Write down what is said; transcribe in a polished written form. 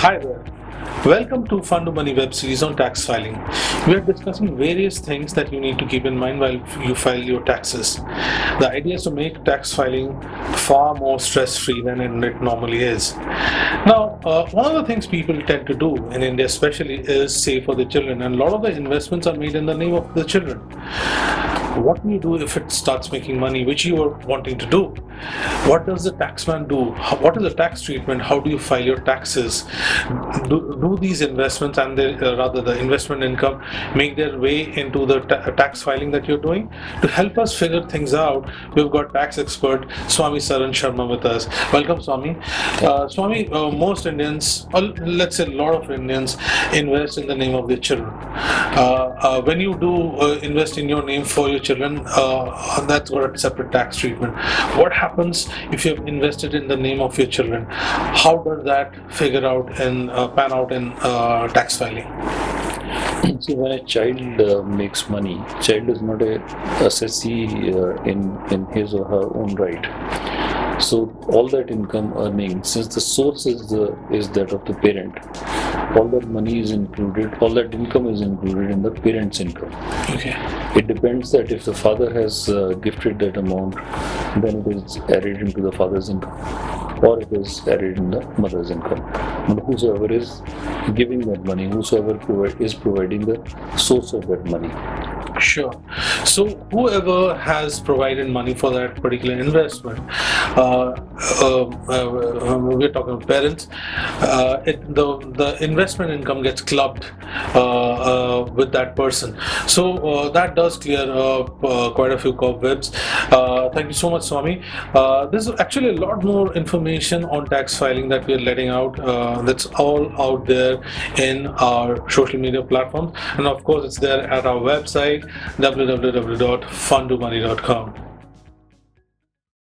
Hi there. Welcome to Fund to Money web series on tax filing. We are discussing various things that you need to keep in mind while you file your taxes. The idea is to make tax filing far more stress-free than it normally is. Now, one of the things people tend to do in India especially is save for the children, and a lot of the investments are made in the name of the children. What do you do if it starts making money, which you are wanting to do? What does the taxman do? What is the tax treatment? How do you file your taxes? Do these investments and the investment income make their way into the tax filing that you're doing? To help us figure things out, we've got tax expert Swami Saran Sharma with us. Welcome, Swami. Swami, most Indians, or let's say a lot of Indians, invest in the name of their children. When you do invest in your name for your children, that's got a separate tax treatment. What happens if you have invested in the name of your children? How does that figure out and pan out in tax filing? So when a child makes money, child is not a assessee in his or her own right. So all that income earning, since the source is that of the parent, all that money is included, all that income is included in the parent's income. Okay. It depends that if the father has gifted that amount, then it is added into the father's income, or it is added in the mother's income. But whosoever is giving that money, whosoever is providing the source of that money. Sure. So whoever has provided money for that particular investment, we're talking about parents, the investment income gets clubbed with that person. So that does clear up quite a few cobwebs. Thank you so much, Swami. There's actually a lot more information on tax filing that we're letting out. That's all out there in our social media platforms, and of course it's there at our website www.fundtomoney.com.